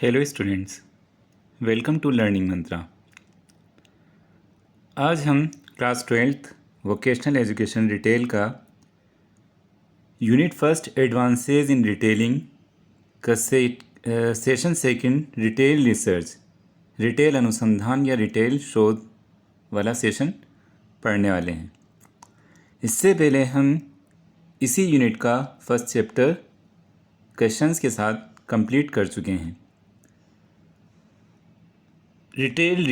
Hello students, welcome to learning Mantra. आज हम class 12th vocational education retail का unit first advances in retailing का session second retail research, retail अनुसंधान या retail शोध वाला सेशन पढ़ने वाले हैं। इससे पहले हम इसी यूनिट का फर्स्ट चैप्टर क्वेश्चंस के साथ कंप्लीट कर चुके हैं। रिटेल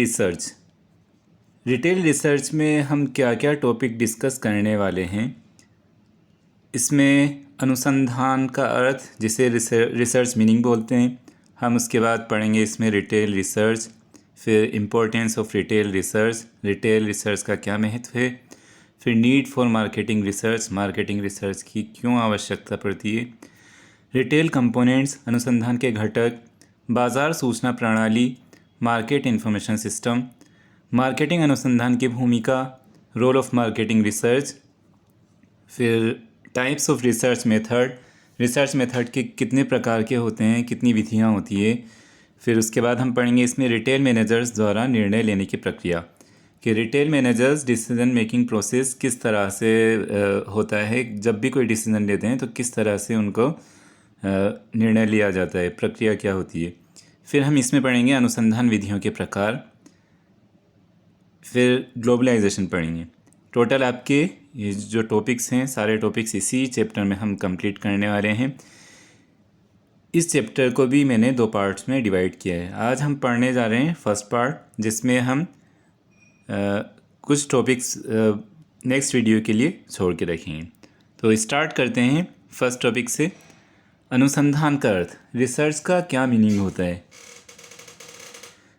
रिसर्च में हम क्या क्या टॉपिक डिस्कस करने वाले हैं। इसमें अनुसंधान का अर्थ, जिसे रिसर्च मीनिंग बोलते हैं, हम उसके बाद पढ़ेंगे इसमें रिटेल रिसर्च, फिर इम्पोर्टेंस ऑफ रिटेल रिसर्च का क्या महत्व है, फिर नीड फॉर मार्केटिंग रिसर्च की क्यों आवश्यकता पड़ती है, रिटेल कंपोनेंट्स, अनुसंधान के घटक, बाज़ार सूचना प्रणाली, मार्केट इंफॉर्मेशन सिस्टम, मार्केटिंग अनुसंधान की भूमिका, रोल ऑफ मार्केटिंग रिसर्च, फिर टाइप्स ऑफ रिसर्च मेथड के कितने प्रकार के होते हैं, कितनी विधियां होती है। फिर उसके बाद हम पढ़ेंगे इसमें रिटेल मैनेजर्स द्वारा निर्णय लेने की प्रक्रिया, कि retail managers decision making process किस तरह से होता है। जब भी कोई डिसीजन लेते हैं तो किस तरह से उनको निर्णय लिया जाता है, प्रक्रिया क्या होती है। फिर हम इसमें पढ़ेंगे अनुसंधान विधियों के प्रकार, फिर ग्लोबलाइजेशन पढ़ेंगे। टोटल आपके ये जो टॉपिक्स हैं, सारे टॉपिक्स इसी चैप्टर में हम कंप्लीट करने वाले हैं। इस चैप्टर को भी मैंने 2 पार्ट्स में डिवाइड किया है। आज हम पढ़ने जा रहे हैं फर्स्ट पार्ट, जिसमें हम कुछ टॉपिक्स नेक्स्ट वीडियो के लिए छोड़ के रखेंगे। तो स्टार्ट करते हैं फर्स्ट टॉपिक से। अनुसंधान का अर्थ, रिसर्च का क्या मीनिंग होता है।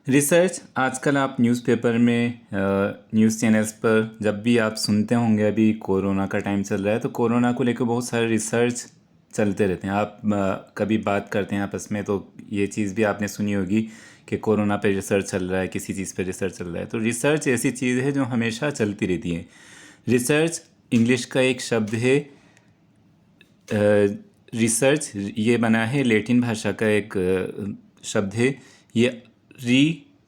रिसर्च आजकल आप न्यूज़पेपर में, न्यूज़ चैनल्स पर जब भी आप सुनते होंगे, अभी कोरोना का टाइम चल रहा है तो कोरोना को लेकर बहुत सारे रिसर्च चलते रहते हैं। आप कभी बात करते हैं आपस में तो ये चीज़ भी आपने सुनी होगी कि कोरोना पे रिसर्च चल रहा है, किसी चीज़ पे रिसर्च चल रहा है। तो रिसर्च ऐसी चीज़ है जो हमेशा चलती रहती है। रिसर्च इंग्लिश का एक शब्द है, रिसर्च ये बना है लैटिन भाषा का एक शब्द है। ये री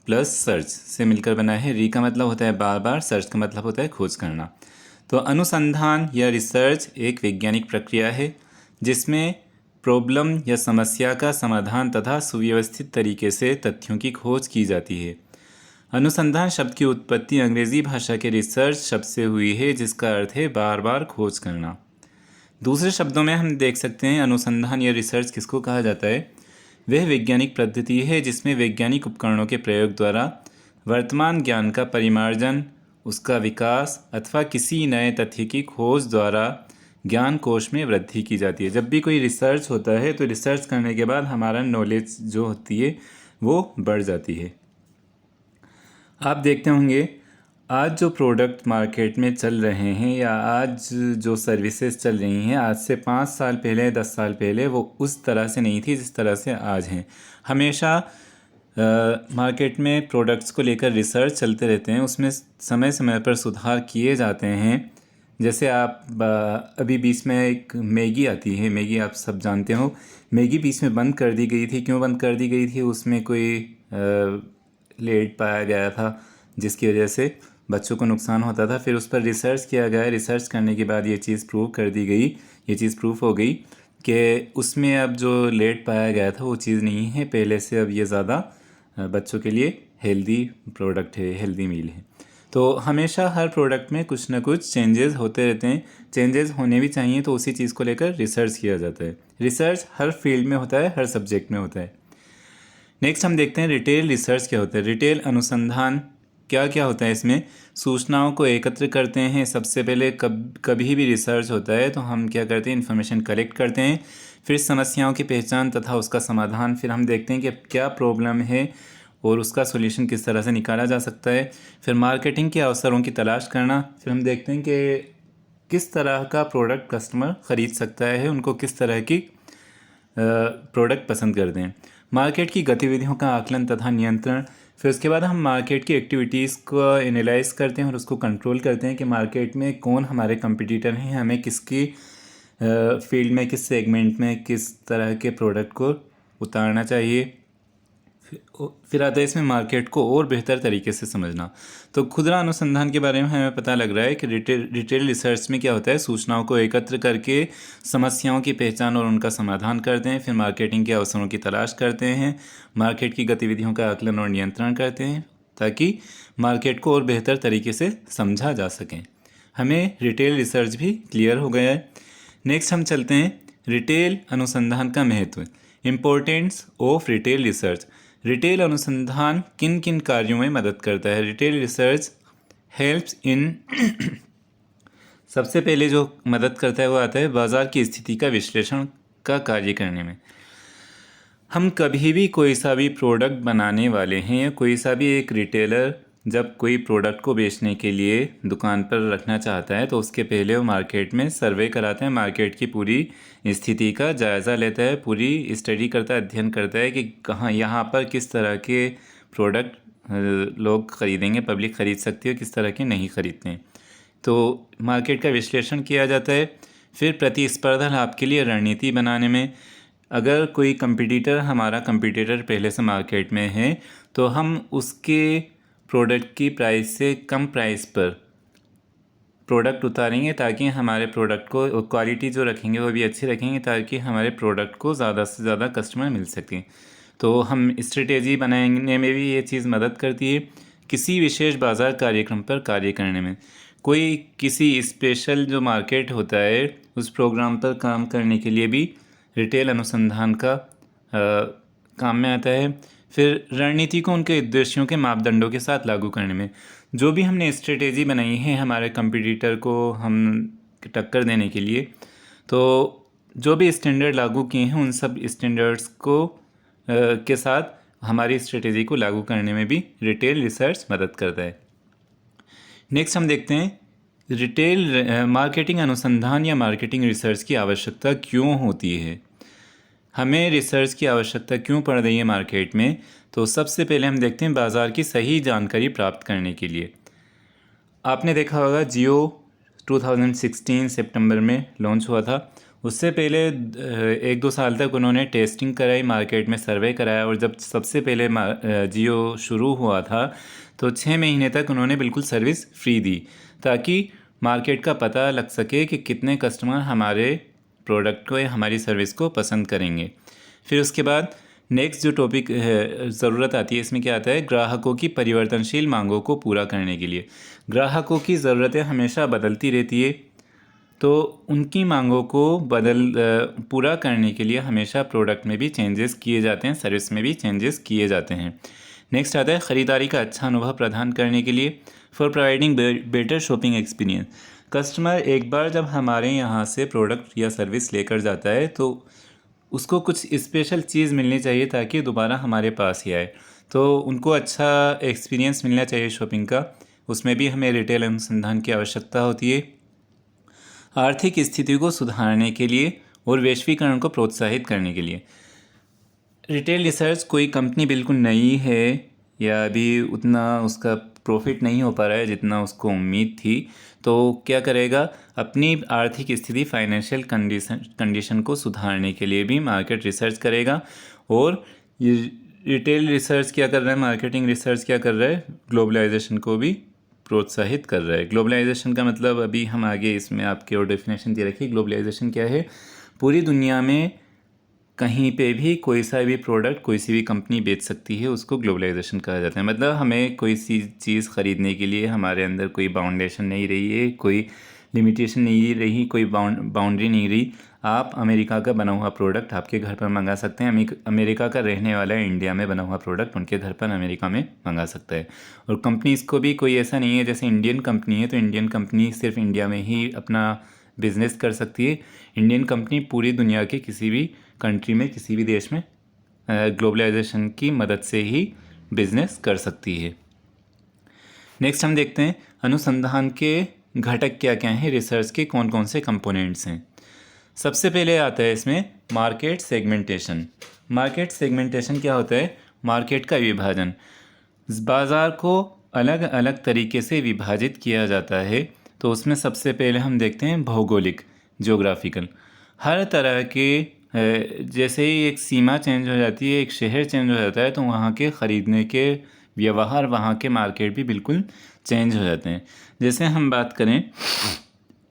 प्लस सर्च से मिलकर बना है। री का मतलब होता है बार बार, सर्च का मतलब होता है खोज करना। तो अनुसंधान या रिसर्च एक वैज्ञानिक प्रक्रिया है जिसमें प्रॉब्लम या समस्या का समाधान तथा सुव्यवस्थित तरीके से तथ्यों की खोज की जाती है। अनुसंधान शब्द की उत्पत्ति अंग्रेजी भाषा के रिसर्च शब्द से हुई है, जिसका अर्थ है बार बार खोज करना। दूसरे शब्दों में हम देख सकते हैं अनुसंधान या रिसर्च किसको कहा जाता है। वह वैज्ञानिक पद्धति है जिसमें वैज्ञानिक उपकरणों के प्रयोग द्वारा वर्तमान ज्ञान का परिमार्जन, उसका विकास अथवा किसी नए तथ्य की खोज द्वारा ज्ञान कोश में वृद्धि की जाती है। जब भी कोई रिसर्च होता है तो रिसर्च करने के बाद हमारा नॉलेज जो होती है वो बढ़ जाती है। आप देखते होंगे आज जो प्रोडक्ट मार्केट में चल रहे हैं या आज जो सर्विसेज चल रही हैं, आज से 5 साल पहले, 10 साल पहले वो उस तरह से नहीं थी जिस तरह से आज हैं। हमेशा मार्केट में प्रोडक्ट्स को लेकर रिसर्च चलते रहते हैं, उसमें समय समय पर सुधार किए जाते हैं। जैसे आप अभी बीच में एक मैगी आती है, मैगी आप सब जानते हो। मैगी बीच में बंद कर दी गई थी। क्यों बंद कर दी गई थी? उसमें कोई लेड पाया गया था जिसकी वजह से बच्चों को नुकसान होता था। फिर उस पर रिसर्च किया गया। रिसर्च करने के बाद ये चीज़ प्रूव कर दी गई, ये चीज़ प्रूफ हो गई कि उसमें अब जो लेड पाया गया था वो चीज़ नहीं है पहले से। अब ये ज़्यादा बच्चों के लिए हेल्दी प्रोडक्ट है, हेल्दी मील है। तो हमेशा हर प्रोडक्ट में कुछ ना कुछ चेंजेस होते रहते हैं। चेंजेस होने भी चाहिए, तो उसी चीज़ को लेकर रिसर्च किया जाता है। रिसर्च हर फील्ड में होता है, हर सब्जेक्ट में होता है। नेक्स्ट हम देखते हैं रिटेल रिसर्च क्या होता है। रिटेल अनुसंधान क्या क्या होता है। इसमें सूचनाओं को एकत्र करते हैं। सबसे पहले कभी भी रिसर्च होता है तो हम क्या करते हैं, इन्फॉर्मेशन कलेक्ट करते हैं। फिर समस्याओं की पहचान तथा उसका समाधान। फिर हम देखते हैं कि क्या प्रॉब्लम है और उसका सॉल्यूशन किस तरह से निकाला जा सकता है। फिर मार्केटिंग के अवसरों की तलाश करना। फिर हम देखते हैं कि किस तरह का प्रोडक्ट कस्टमर ख़रीद सकता है, उनको किस तरह की प्रोडक्ट पसंद करते हैं। मार्केट की गतिविधियों का आकलन तथा नियंत्रण। फिर उसके बाद हम मार्केट की एक्टिविटीज़ को एनालाइज करते हैं और उसको कंट्रोल करते हैं कि मार्केट में कौन हमारे कंपटीटर हैं, हमें किसकी फील्ड में, किस सेगमेंट में किस तरह के प्रोडक्ट को उतारना चाहिए। फिर आता है इसमें मार्केट को और बेहतर तरीके से समझना। तो खुदरा अनुसंधान के बारे में हमें पता लग रहा है कि रिटेल रिसर्च में क्या होता है, सूचनाओं को एकत्र करके समस्याओं की पहचान और उनका समाधान करते हैं, फिर मार्केटिंग के अवसरों की तलाश करते हैं, मार्केट की गतिविधियों का आकलन और नियंत्रण करते हैं ताकि मार्केट को और बेहतर तरीके से समझा जा सके। हमें रिटेल रिसर्च भी क्लियर हो गया है। नेक्स्ट हम चलते हैं रिटेल अनुसंधान का महत्व, importance of retail research. Retail अनुसंधान किन किन कार्यों में मदद करता है? रिटेल रिसर्च हेल्प्स इन सबसे पहले जो मदद करता है वो आता है बाज़ार की स्थिति का विश्लेषण का कार्य करने में। हम कभी भी कोई सा भी प्रोडक्ट बनाने वाले हैं या कोई सा भी एक रिटेलर जब कोई प्रोडक्ट को बेचने के लिए दुकान पर रखना चाहता है तो उसके पहले वो मार्केट में सर्वे कराते हैं, मार्केट की पूरी स्थिति का जायज़ा लेता है, पूरी स्टडी करता है, अध्ययन करता है कि कहाँ यहाँ पर किस तरह के प्रोडक्ट लोग ख़रीदेंगे, पब्लिक ख़रीद सकती है, किस तरह के नहीं ख़रीदते हैं। तो मार्केट का विश्लेषण किया जाता है। फिर प्रतिस्पर्धा लाभ के लिए रणनीति बनाने में, अगर कोई हमारा कंपटीटर पहले से मार्केट में है तो हम उसके प्रोडक्ट की प्राइस से कम प्राइस पर प्रोडक्ट उतारेंगे ताकि हमारे प्रोडक्ट को क्वालिटी जो रखेंगे वो भी अच्छी रखेंगे ताकि हमारे प्रोडक्ट को ज़्यादा से ज़्यादा कस्टमर मिल सकें। तो हम स्ट्रेटेजी बनाने में भी ये चीज़ मदद करती है। किसी विशेष बाज़ार कार्यक्रम पर कार्य करने में, कोई किसी स्पेशल जो मार्केट होता है उस प्रोग्राम पर काम करने के लिए भी रिटेल अनुसंधान का काम में आता है। फिर रणनीति को उनके उद्देश्यों के मापदंडों के साथ लागू करने में, जो भी हमने स्ट्रेटेजी बनाई है हमारे कंपटीटर को हम टक्कर देने के लिए, तो जो भी स्टैंडर्ड लागू किए हैं उन सब स्टैंडर्ड्स को के साथ हमारी स्ट्रेटेजी को लागू करने में भी रिटेल रिसर्च मदद करता है। नेक्स्ट हम देखते हैं रिटेल मार्केटिंग अनुसंधान या मार्केटिंग रिसर्च की आवश्यकता क्यों होती है। हमें रिसर्च की आवश्यकता क्यों पड़ रही है मार्केट में? तो सबसे पहले हम देखते हैं बाज़ार की सही जानकारी प्राप्त करने के लिए। आपने देखा होगा जियो 2016 सितंबर में लॉन्च हुआ था। उससे पहले 1-2 साल तक उन्होंने टेस्टिंग कराई, मार्केट में सर्वे कराया, और जब सबसे पहले जियो शुरू हुआ था तो 6 महीने तक उन्होंने बिल्कुल सर्विस फ्री दी ताकि मार्केट का पता लग सके कि कितने कस्टमर हमारे प्रोडक्ट को या हमारी सर्विस को पसंद करेंगे। फिर उसके बाद नेक्स्ट जो टॉपिक ज़रूरत आती है इसमें क्या आता है, ग्राहकों की परिवर्तनशील मांगों को पूरा करने के लिए। ग्राहकों की ज़रूरतें हमेशा बदलती रहती है, तो उनकी मांगों को पूरा करने के लिए हमेशा प्रोडक्ट में भी चेंजेस किए जाते हैं, सर्विस में भी चेंजेस किए जाते हैं। नेक्स्ट आता है ख़रीदारी का अच्छा अनुभव प्रदान करने के लिए, for providing better shopping experience. Customer एक बार जब हमारे यहाँ से प्रोडक्ट या सर्विस लेकर जाता है तो उसको कुछ स्पेशल चीज़ मिलनी चाहिए ताकि दोबारा हमारे पास ही आए, तो उनको अच्छा एक्सपीरियंस मिलना चाहिए शॉपिंग का। उसमें भी हमें रिटेल अनुसंधान की आवश्यकता होती है। आर्थिक स्थिति को सुधारने के लिए और वैश्वीकरण को प्रोत्साहित करने के लिए। रिटेल रिसर्च कोई कंपनी बिल्कुल नई है या अभी उतना उसका प्रॉफिट नहीं हो पा रहा है जितना उसको उम्मीद थी, तो क्या करेगा, अपनी आर्थिक स्थिति फाइनेंशियल कंडीशन को सुधारने के लिए भी मार्केट रिसर्च करेगा। और ये रिटेल रिसर्च क्या कर रहा है, मार्केटिंग रिसर्च क्या कर रहा है, ग्लोबलाइजेशन को भी प्रोत्साहित कर रहा है। ग्लोबलाइजेशन का मतलब अभी हम आगे इसमें आपकी और डेफिनेशन दे रखी। ग्लोबलाइजेशन क्या है, पूरी दुनिया में कहीं पे भी कोई सा भी प्रोडक्ट कोई सी भी कंपनी बेच सकती है, उसको ग्लोबलाइजेशन कहा जाता है। मतलब हमें कोई सी चीज़ ख़रीदने के लिए हमारे अंदर कोई बाउंडेशन नहीं रही है, कोई लिमिटेशन नहीं रही, कोई बाउंड्री नहीं रही। आप अमेरिका का बना हुआ प्रोडक्ट आपके घर पर मंगा सकते हैं, अमेरिका का रहने वाला इंडिया में बना हुआ प्रोडक्ट उनके घर पर अमेरिका में मंगा सकता है। और कंपनीज़ को भी कोई ऐसा नहीं है, जैसे इंडियन कंपनी है तो इंडियन कंपनी सिर्फ इंडिया में ही अपना बिज़नेस कर सकती है। इंडियन कंपनी पूरी दुनिया के किसी भी कंट्री में, किसी भी देश में ग्लोबलाइजेशन की मदद से ही बिज़नेस कर सकती है। नेक्स्ट हम देखते हैं अनुसंधान के घटक क्या क्या हैं, रिसर्च के कौन कौन से कंपोनेंट्स हैं। सबसे पहले आता है इसमें मार्केट सेगमेंटेशन। मार्केट सेगमेंटेशन क्या होता है, मार्केट का विभाजन। बाज़ार को अलग अलग तरीके से विभाजित किया जाता है, तो उसमें सबसे पहले हम देखते हैं भौगोलिक, ज्योग्राफिकल। हर तरह के जैसे ही एक सीमा चेंज हो जाती है, एक शहर चेंज हो जाता है, तो वहाँ के ख़रीदने के व्यवहार, वहाँ के मार्केट भी बिल्कुल चेंज हो जाते हैं। जैसे हम बात करें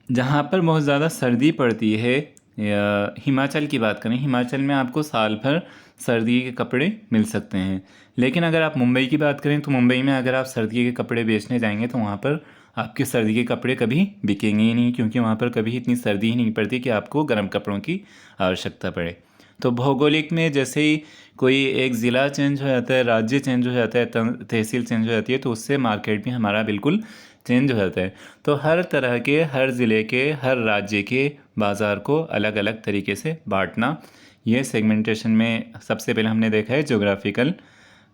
जहाँ पर बहुत ज़्यादा सर्दी पड़ती है, या हिमाचल की बात करें, हिमाचल में आपको साल भर सर्दी के कपड़े मिल सकते हैं। लेकिन अगर आप मुंबई की बात करें तो मुंबई में अगर आप सर्दी के कपड़े बेचने जाएंगे तो वहाँ पर आपके सर्दी के कपड़े कभी बिकेंगे ही नहीं, क्योंकि वहाँ पर कभी इतनी सर्दी ही नहीं पड़ती कि आपको गर्म कपड़ों की आवश्यकता पड़े। तो भौगोलिक में जैसे ही कोई एक ज़िला चेंज हो जाता है, राज्य चेंज हो जाता है, तहसील चेंज हो जाती है, तो उससे मार्केट भी हमारा बिल्कुल चेंज हो जाता है। तो हर तरह के, हर ज़िले के, हर राज्य के बाज़ार को अलग अलग तरीके से बांटना, ये सेगमेंटेशन में सबसे पहले हमने देखा है ज्योग्राफिकल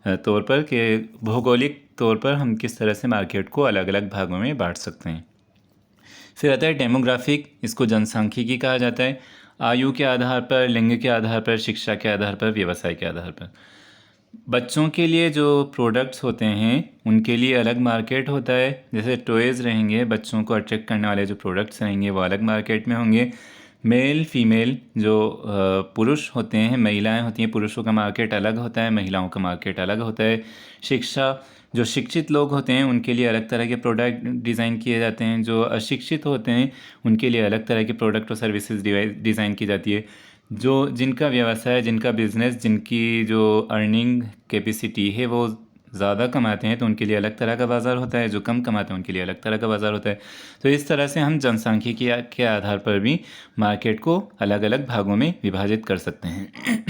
तौर पर, कि भौगोलिक तौर पर हम किस तरह से मार्केट को अलग अलग भागों में बांट सकते हैं। फिर आता है डेमोग्राफिक, इसको जनसांख्यिकी कहा जाता है। आयु के आधार पर, लिंग के आधार पर, शिक्षा के आधार पर, व्यवसाय के आधार पर। बच्चों के लिए जो प्रोडक्ट्स होते हैं उनके लिए अलग मार्केट होता है। जैसे टॉयज़ रहेंगे, बच्चों को अट्रैक्ट करने वाले जो प्रोडक्ट्स रहेंगे वो अलग मार्केट में होंगे। मेल फीमेल जो पुरुष होते हैं, महिलाएं होती हैं, पुरुषों का मार्केट अलग होता है, महिलाओं का मार्केट अलग होता है। शिक्षा, जो शिक्षित लोग होते हैं उनके लिए अलग तरह के प्रोडक्ट डिज़ाइन किए जाते हैं। जो अशिक्षित होते हैं उनके लिए अलग तरह के प्रोडक्ट और सर्विसेज डिज़ाइन की जाती है। जो जिनका व्यवसाय, जिनका बिज़नेस, जिनकी जो अर्निंग कैपेसिटी है वो ज़्यादा कमाते हैं तो उनके लिए अलग तरह का बाज़ार होता है, जो कम कमाते हैं उनके लिए अलग तरह का बाज़ार होता है। तो इस तरह से हम जनसांख्यिकी के आधार पर भी मार्केट को अलग अलग भागों में विभाजित कर सकते हैं।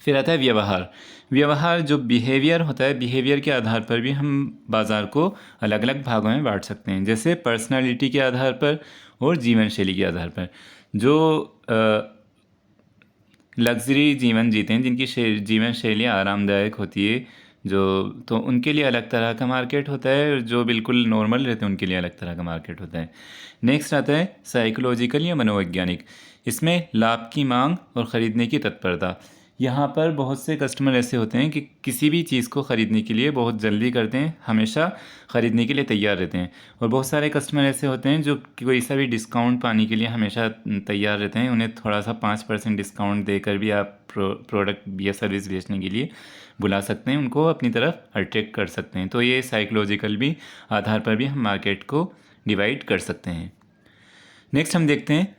फिर आता है व्यवहार। व्यवहार जो बिहेवियर होता है, बिहेवियर के आधार पर भी हम बाज़ार को अलग अलग भागों में बांट सकते हैं। जैसे पर्सनालिटी के आधार पर और जीवन शैली के आधार पर। जो लग्जरी जीवन जीते हैं, जिनकी जीवन शैली आरामदायक होती है, जो तो उनके लिए अलग तरह का मार्केट होता है, और जो बिल्कुल नॉर्मल रहते हैं उनके लिए अलग तरह का मार्केट होता है। नेक्स्ट आता है साइकोलॉजिकल या मनोवैज्ञानिक। इसमें लाभ की मांग और ख़रीदने की तत्परता। यहाँ पर बहुत से कस्टमर ऐसे होते हैं कि किसी भी चीज़ को ख़रीदने के लिए बहुत जल्दी करते हैं, हमेशा ख़रीदने के लिए तैयार रहते हैं। और बहुत सारे कस्टमर ऐसे होते हैं जो कोई सा भी डिस्काउंट पाने के लिए हमेशा तैयार रहते हैं। उन्हें थोड़ा सा 5% डिस्काउंट देकर भी आप प्रोडक्ट या सर्विस बेचने के लिए बुला सकते हैं, उनको अपनी तरफ अट्रैक्ट कर सकते हैं। तो ये साइकोलॉजिकल भी आधार पर भी हम मार्केट को डिवाइड कर सकते हैं। नेक्स्ट हम देखते हैं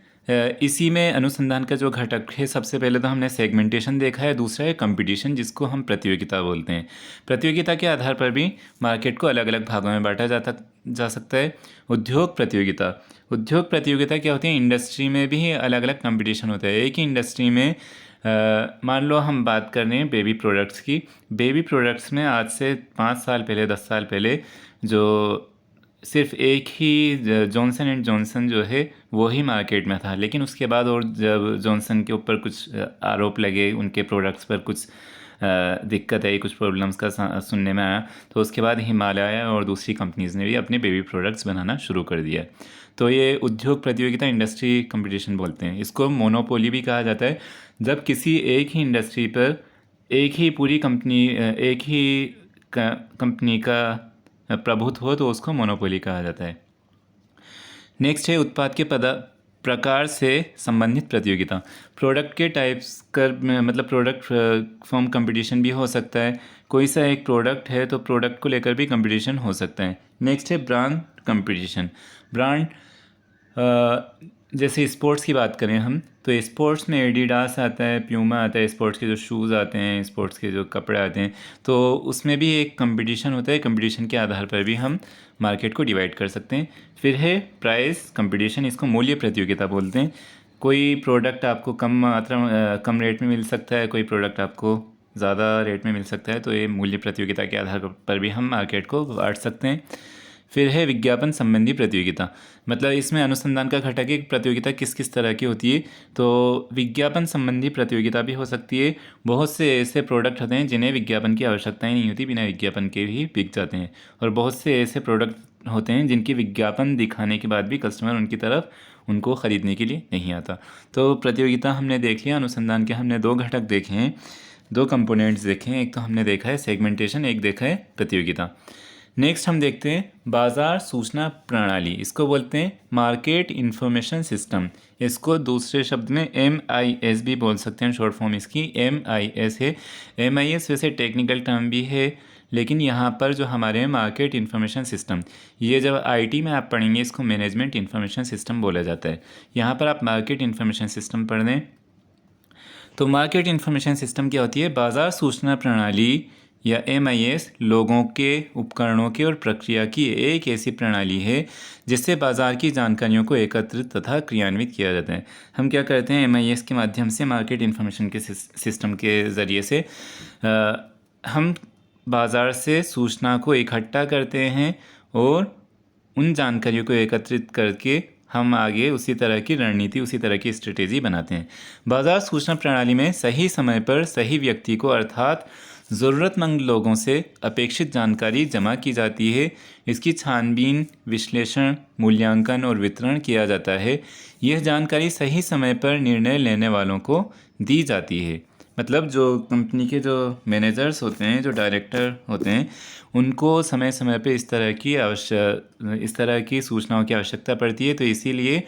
इसी में अनुसंधान का जो घटक है, सबसे पहले तो हमने सेगमेंटेशन देखा है, दूसरा है कंपटीशन, जिसको हम प्रतियोगिता बोलते हैं। प्रतियोगिता के आधार पर भी मार्केट को अलग अलग भागों में बांटा जा सकता है। उद्योग प्रतियोगिता। उद्योग प्रतियोगिता क्या होती है? इंडस्ट्री में भी अलग अलग कंपटीशन होता है। एक ही इंडस्ट्री में मान लो हम बात कर रहे हैं बेबी प्रोडक्ट्स की। बेबी प्रोडक्ट्स में आज से 5 साल पहले, 10 साल पहले जो सिर्फ एक ही जॉनसन एंड जॉनसन जो है वो ही मार्केट में था। लेकिन उसके बाद और जब जॉनसन के ऊपर कुछ आरोप लगे, उनके प्रोडक्ट्स पर कुछ दिक्कत आई, कुछ प्रॉब्लम्स का सुनने में आया, तो उसके बाद हिमालय और दूसरी कंपनीज़ ने भी अपने बेबी प्रोडक्ट्स बनाना शुरू कर दिया। तो ये उद्योग प्रतियोगिता, इंडस्ट्री कंपटीशन बोलते हैं। इसको मोनोपोली भी कहा जाता है। जब किसी एक ही इंडस्ट्री पर एक ही पूरी कंपनी, एक ही कंपनी का प्रभुत्व हो तो उसको मोनोपोली कहा जाता है। नेक्स्ट है उत्पाद के प्रकार से संबंधित प्रतियोगिता। प्रोडक्ट के टाइप्स कर मतलब प्रोडक्ट फॉर्म कंपटीशन भी हो सकता है। कोई सा एक प्रोडक्ट है तो प्रोडक्ट को लेकर भी कंपटीशन हो सकता है। नेक्स्ट है ब्रांड कंपटीशन। ब्रांड जैसे स्पोर्ट्स की बात करें हम, तो स्पोर्ट्स में एडिडास आता है, प्यूमा आता है, स्पोर्ट्स के जो शूज़ आते हैं, स्पोर्ट्स के जो कपड़े आते हैं, तो उसमें भी एक कंपटीशन होता है। कंपटीशन के आधार पर भी हम मार्केट को डिवाइड कर सकते हैं। फिर है प्राइस कंपटीशन, इसको मूल्य प्रतियोगिता बोलते हैं। कोई प्रोडक्ट आपको कम रेट में मिल सकता है, कोई प्रोडक्ट आपको ज़्यादा रेट में मिल सकता है, तो ये मूल्य प्रतियोगिता के आधार पर भी हम मार्केट को बांट सकते हैं। फिर है विज्ञापन संबंधी प्रतियोगिता। मतलब इसमें अनुसंधान का घटक है, प्रतियोगिता किस किस तरह की होती है। तो विज्ञापन संबंधी प्रतियोगिता भी हो सकती है। बहुत से ऐसे प्रोडक्ट होते हैं जिन्हें विज्ञापन की आवश्यकता ही नहीं होती, बिना विज्ञापन के भी बिक जाते हैं। और बहुत से ऐसे प्रोडक्ट होते हैं जिनकी विज्ञापन दिखाने के बाद भी कस्टमर उनकी तरफ उनको ख़रीदने के लिए नहीं आता। तो प्रतियोगिता हमने देख लिया। अनुसंधान के हमने 2 घटक देखे हैं, 2 कंपोनेंट्स देखे हैं। एक तो हमने देखा है सेगमेंटेशन, एक देखा है प्रतियोगिता। नेक्स्ट हम देखते हैं बाज़ार सूचना प्रणाली, इसको बोलते हैं मार्केट इंफॉर्मेशन सिस्टम। इसको दूसरे शब्द में MIS भी बोल सकते हैं, शॉर्ट फॉर्म इसकी MIS है। MIS वैसे टेक्निकल टर्म भी है, लेकिन यहाँ पर जो हमारे मार्केट इंफॉर्मेशन सिस्टम, ये जब IT में आप पढ़ेंगे इसको मैनेजमेंट इंफॉर्मेशन सिस्टम बोला जाता है। यहाँ पर आप मार्केट इंफॉर्मेशन सिस्टम पढ़ लें। तो मार्केट इंफॉर्मेशन सिस्टम क्या होती है? बाज़ार सूचना प्रणाली या MIS लोगों के, उपकरणों के और प्रक्रिया की एक ऐसी प्रणाली है जिससे बाज़ार की जानकारियों को एकत्रित तथा क्रियान्वित किया जाता है। हम क्या करते हैं? MIS के माध्यम से, मार्केट इंफॉर्मेशन के सिस्टम के ज़रिए से हम बाज़ार से सूचना को इकट्ठा करते हैं और उन जानकारियों को एकत्रित करके हम आगे उसी तरह की रणनीति, उसी तरह की स्ट्रेटेजी बनाते हैं। बाज़ार सूचना प्रणाली में सही समय पर सही व्यक्ति को, अर्थात ज़रूरतमंद लोगों से अपेक्षित जानकारी जमा की जाती है। इसकी छानबीन, विश्लेषण, मूल्यांकन और वितरण किया जाता है। यह जानकारी सही समय पर निर्णय लेने वालों को दी जाती है। मतलब जो कंपनी के जो मैनेजर्स होते हैं, जो डायरेक्टर होते हैं, उनको समय समय पे इस तरह की सूचनाओं की आवश्यकता पड़ती है। तो इसीलिए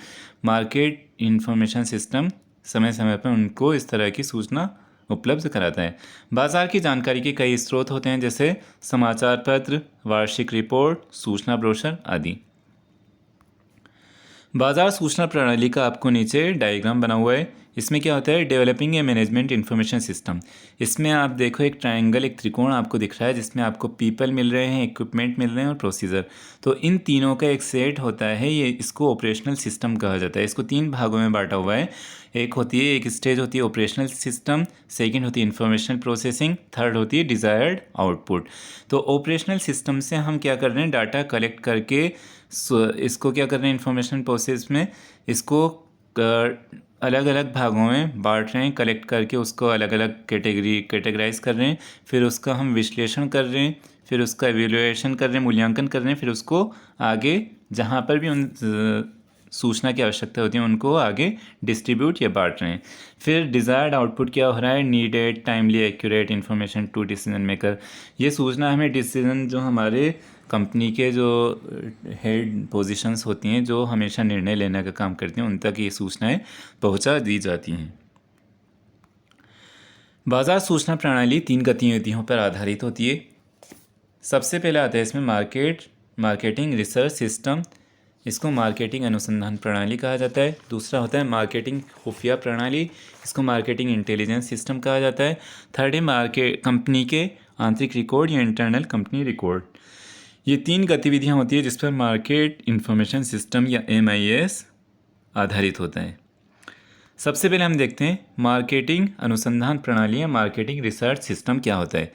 मार्केट इंफॉर्मेशन सिस्टम समय समय पर उनको इस तरह की सूचना उपलब्ध कराता है। बाज़ार की जानकारी के कई स्रोत होते हैं, जैसे समाचार पत्र, वार्षिक रिपोर्ट, सूचना ब्रोशर आदि। बाज़ार सूचना प्रणाली का आपको नीचे डायग्राम बना हुआ है। इसमें क्या होता है? Developing a management information system. इसमें आप देखो एक ट्रायंगल, एक त्रिकोण आपको दिख रहा है, जिसमें आपको पीपल मिल रहे हैं, इक्विपमेंट मिल रहे हैं और प्रोसीजर। तो इन तीनों का एक सेट होता है, ये इसको ऑपरेशनल सिस्टम कहा जाता है। इसको 3 भागों में बांटा हुआ है। एक स्टेज होती है ऑपरेशनल सिस्टम, सेकेंड होती है इंफॉर्मेशन प्रोसेसिंग, थर्ड होती है डिज़ायर्ड आउटपुट। तो ऑपरेशनल सिस्टम से हम क्या कर रहे हैं? डाटा कलेक्ट करके इसको क्या कर रहे हैं? इंफॉर्मेशन प्रोसेस में इसको अलग अलग भागों में बांट रहे हैं, कलेक्ट करके उसको अलग अलग कैटेगराइज कर रहे हैं। फिर उसका हम विश्लेषण कर रहे हैं, फिर उसका एवेल्युएशन कर रहे हैं, मूल्यांकन कर रहे हैं। फिर उसको आगे जहाँ पर भी उन सूचना की आवश्यकता होती है उनको आगे डिस्ट्रीब्यूट या बांट रहे हैं। फिर डिज़ायर्ड आउटपुट क्या हो रहा है? Needed timely accurate information to decision maker. ये सूचना हमें डिसीजन, जो हमारे कंपनी के जो हेड पोजीशंस होती हैं, जो हमेशा निर्णय लेने का काम करती हैं, उन तक ये सूचनाएं पहुंचा दी जाती हैं। बाज़ार सूचना प्रणाली 3 गतिविधियों पर आधारित होती है। सबसे पहले आता है इसमें मार्केटिंग रिसर्च सिस्टम। इसको मार्केटिंग अनुसंधान प्रणाली कहा जाता है। दूसरा होता है मार्केटिंग खुफिया प्रणाली, इसको मार्केटिंग इंटेलिजेंस सिस्टम कहा जाता है। थर्ड है कंपनी के आंतरिक रिकॉर्ड या इंटरनल कंपनी रिकॉर्ड। ये 3 गतिविधियां होती है जिस पर मार्केट इंफॉर्मेशन सिस्टम या MIS आधारित होता है। सबसे पहले हम देखते हैं मार्केटिंग अनुसंधान प्रणाली या मार्केटिंग रिसर्च सिस्टम क्या होता है।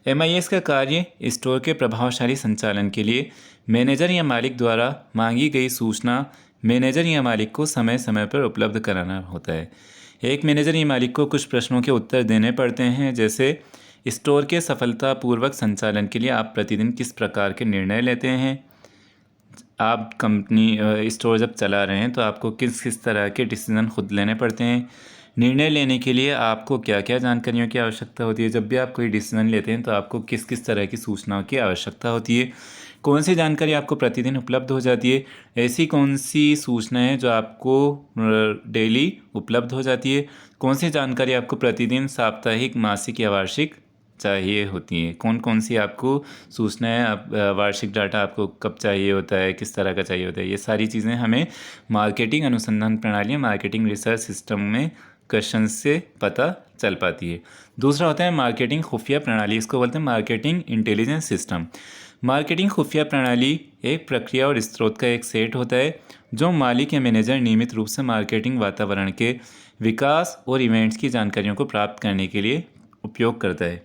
MIS का कार्य स्टोर के प्रभावशाली संचालन के लिए मैनेजर या मालिक द्वारा मांगी गई सूचना मैनेजर या मालिक को समय समय पर उपलब्ध कराना होता है। एक मैनेजर या मालिक को कुछ प्रश्नों के उत्तर देने पड़ते हैं, जैसे स्टोर के सफलतापूर्वक संचालन के लिए आप प्रतिदिन किस प्रकार के निर्णय लेते हैं। आप कंपनी स्टोर जब चला रहे हैं तो आपको किस किस तरह के डिसीजन खुद लेने पड़ते हैं। निर्णय लेने के लिए आपको क्या क्या जानकारियों की आवश्यकता होती है। जब भी आप कोई डिसीजन लेते हैं तो आपको किस किस तरह की सूचनाओं की आवश्यकता होती है। कौन सी जानकारी आपको प्रतिदिन उपलब्ध हो जाती है। ऐसी कौन सी सूचनाएं जो आपको डेली उपलब्ध हो जाती है। कौन सी जानकारी आपको प्रतिदिन, साप्ताहिक, मासिक या वार्षिक चाहिए होती है। कौन कौन सी आपको सूचनाएं, वार्षिक डाटा आपको कब चाहिए होता है, किस तरह का चाहिए होता है। ये सारी चीज़ें हमें मार्केटिंग अनुसंधान प्रणाली, मार्केटिंग रिसर्च सिस्टम में क्वेश्चन से पता चल पाती है। दूसरा होता है मार्केटिंग खुफिया प्रणाली, इसको बोलते हैं मार्केटिंग इंटेलिजेंस सिस्टम। मार्केटिंग खुफिया प्रणाली एक प्रक्रिया और स्रोत का एक सेट होता है जो मालिक या मैनेजर नियमित रूप से मार्केटिंग वातावरण के विकास और इवेंट्स की जानकारियों को प्राप्त करने के लिए उपयोग करता है।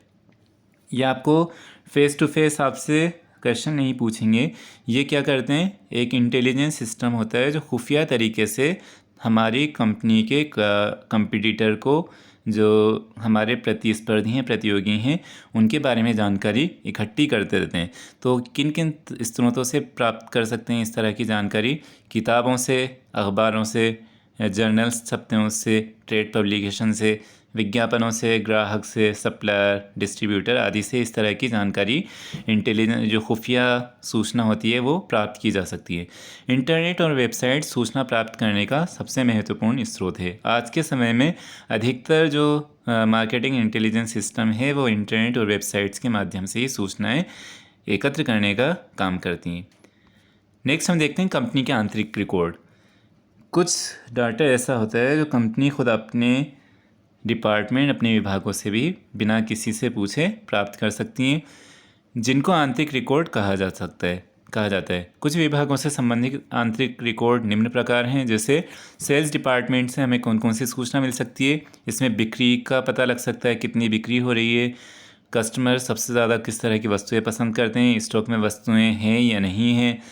ये आपको फेस टू फेस आपसे क्वेश्चन नहीं पूछेंगे। ये क्या करते हैं? एक इंटेलिजेंस सिस्टम होता है जो खुफिया तरीके से हमारी कंपनी के कंपटीटर को, जो हमारे प्रतिस्पर्धी हैं, प्रतियोगी हैं, उनके बारे में जानकारी इकट्ठी करते रहते हैं। तो किन किन स्रोतों से प्राप्त कर सकते हैं इस तरह की जानकारी? किताबों से, अखबारों से, जर्नल्स छपते हैं उससे, ट्रेड पब्लिकेशन से, विज्ञापनों से, ग्राहक से, सप्लायर, डिस्ट्रीब्यूटर आदि से इस तरह की जानकारी इंटेलिजेंस जो खुफिया सूचना होती है वो प्राप्त की जा सकती है। इंटरनेट और वेबसाइट सूचना प्राप्त करने का सबसे महत्वपूर्ण स्रोत है। आज के समय में अधिकतर जो मार्केटिंग इंटेलिजेंस सिस्टम है वो इंटरनेट और वेबसाइट्स के माध्यम से ही सूचनाएं एकत्र करने का काम करती हैं। नेक्स्ट हम देखते हैं कंपनी के आंतरिक रिकॉर्ड। कुछ डाटा ऐसा होता है जो कंपनी खुद अपने डिपार्टमेंट, अपने विभागों से भी बिना किसी से पूछे प्राप्त कर सकती हैं, जिनको आंतरिक रिकॉर्ड कहा जाता है। कुछ विभागों से संबंधित आंतरिक रिकॉर्ड निम्न प्रकार हैं, जैसे सेल्स डिपार्टमेंट से हमें कौन कौन सी सूचना मिल सकती है। इसमें बिक्री का पता लग सकता है, कितनी बिक्री हो रही है, कस्टमर सबसे ज़्यादा किस तरह की वस्तुएं पसंद करते हैं, स्टॉक में वस्तुएं हैं या नहीं हैं,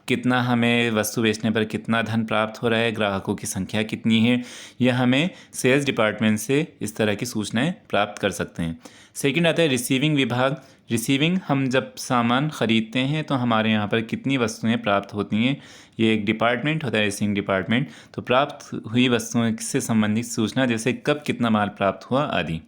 कितना हमें वस्तु बेचने पर कितना धन प्राप्त हो रहा है, ग्राहकों की संख्या कितनी है, यह हमें सेल्स डिपार्टमेंट से इस तरह की सूचनाएं प्राप्त कर सकते हैं। सेकंड आता है रिसीविंग विभाग। रिसीविंग, हम जब सामान ख़रीदते हैं तो हमारे यहाँ पर कितनी वस्तुएं प्राप्त होती हैं, ये एक डिपार्टमेंट होता है रिसीविंग डिपार्टमेंट। तो प्राप्त हुई वस्तुओं से संबंधित सूचना, जैसे कब कितना माल प्राप्त हुआ आदि।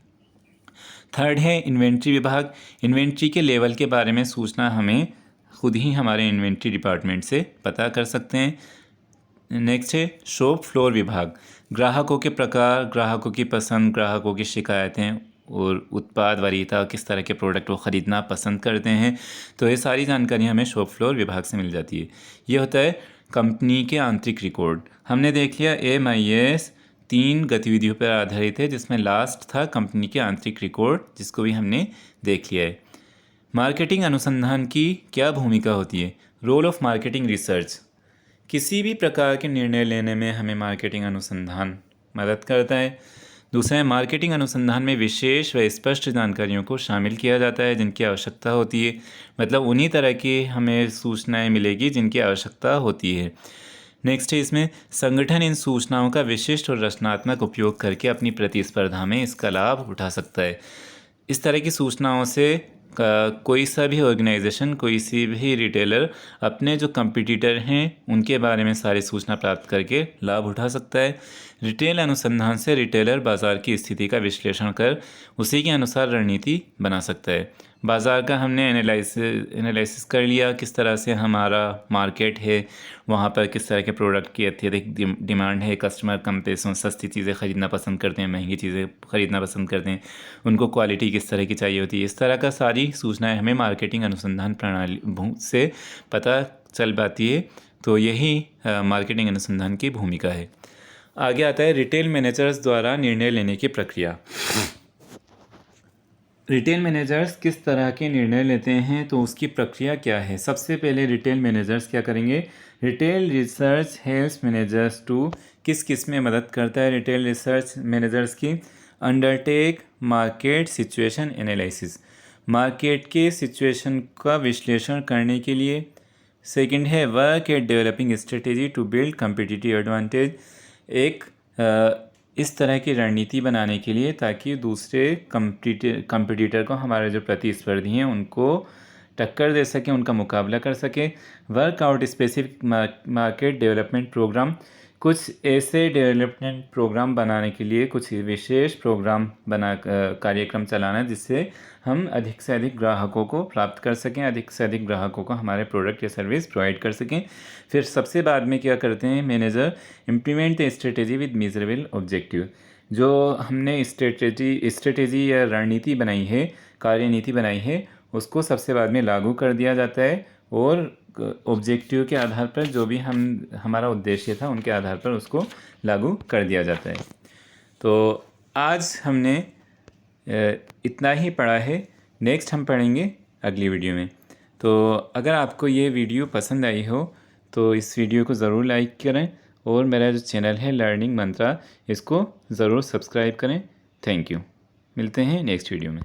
थर्ड है इन्वेंट्री विभाग। इन्वेंट्री के लेवल के बारे में सूचना हमें खुद ही हमारे इन्वेंट्री डिपार्टमेंट से पता कर सकते हैं। नेक्स्ट है शॉप फ्लोर विभाग। ग्राहकों के प्रकार, ग्राहकों की पसंद, ग्राहकों की शिकायतें और उत्पाद वरीयता, किस तरह के प्रोडक्ट वो ख़रीदना पसंद करते हैं, तो ये सारी जानकारी हमें शॉप फ्लोर विभाग से मिल जाती है। ये होता है कंपनी के आंतरिक रिकॉर्ड। हमने देख लिया MIS 3 गतिविधियों पर आधारित है, जिसमें लास्ट था कंपनी के आंतरिक रिकॉर्ड, जिसको भी हमने देख लिया है। मार्केटिंग अनुसंधान की क्या भूमिका होती है? Role of marketing research. किसी भी प्रकार के निर्णय लेने में हमें मार्केटिंग अनुसंधान मदद करता है। दूसरा है मार्केटिंग अनुसंधान में विशेष व स्पष्ट जानकारियों को शामिल किया जाता है जिनकी आवश्यकता होती है, मतलब उन्हीं तरह की हमें सूचनाएं मिलेगी जिनकी आवश्यकता होती है। नेक्स्ट है इसमें संगठन इन सूचनाओं का विशिष्ट और रचनात्मक उपयोग करके अपनी प्रतिस्पर्धा में इसका लाभ उठा सकता है। इस तरह की सूचनाओं से कोई सा भी ऑर्गेनाइजेशन, कोई सी भी रिटेलर अपने जो कंपटीटर हैं उनके बारे में सारी सूचना प्राप्त करके लाभ उठा सकता है। रिटेल अनुसंधान से रिटेलर बाज़ार की स्थिति का विश्लेषण कर उसी के अनुसार रणनीति बना सकता है। बाज़ार का हमने एनालिसिस कर लिया, किस तरह से हमारा मार्केट है, वहाँ पर किस तरह के प्रोडक्ट की अत्यधिक डिमांड है, कस्टमर कम पैसों सस्ती चीज़ें ख़रीदना पसंद करते हैं, महंगी चीज़ें ख़रीदना पसंद करते हैं, उनको क्वालिटी किस तरह की चाहिए होती है। इस तरह का सारी सूचनाएं हमें मार्केटिंग अनुसंधान प्रणाली से पता चल पाती है। तो यही मार्केटिंग अनुसंधान की भूमिका है। आगे आता है रिटेल मैनेजर्स द्वारा निर्णय लेने की प्रक्रिया। रिटेल मैनेजर्स किस तरह के निर्णय लेते हैं, तो उसकी प्रक्रिया क्या है। सबसे पहले रिटेल मैनेजर्स क्या करेंगे, retail research helps managers to, किस में मदद करता है रिटेल रिसर्च मैनेजर्स की, undertake market situation analysis, market के सिचुएशन का विश्लेषण करने के लिए। सेकंड है work at developing strategy to build competitive advantage, एक इस तरह की रणनीति बनाने के लिए ताकि दूसरे कंपटीटर को, हमारे जो प्रतिस्पर्धी हैं उनको टक्कर दे सकें, उनका मुकाबला कर सके। Workout specific market development programme, कुछ ऐसे डेवलपमेंट प्रोग्राम बनाने के लिए कुछ विशेष प्रोग्राम कार्यक्रम चलाना जिससे हम अधिक से अधिक ग्राहकों को प्राप्त कर सकें, अधिक से अधिक ग्राहकों को हमारे प्रोडक्ट या सर्विस प्रोवाइड कर सकें। फिर सबसे बाद में क्या करते हैं manager, implement the strategy with measurable objective, जो हमने स्ट्रेटेजी या रणनीति बनाई है, कार्यनीति बनाई है, उसको सबसे बाद में लागू कर दिया जाता है और ऑब्जेक्टिव के आधार पर, जो भी हमारा उद्देश्य था उनके आधार पर उसको लागू कर दिया जाता है। तो आज हमने इतना ही पढ़ा है, नेक्स्ट हम पढ़ेंगे अगली वीडियो में। तो अगर आपको ये वीडियो पसंद आई हो तो इस वीडियो को ज़रूर लाइक करें और मेरा जो चैनल है लर्निंग मंत्रा, इसको ज़रूर सब्सक्राइब करें। Thank you. मिलते हैं नेक्स्ट वीडियो में।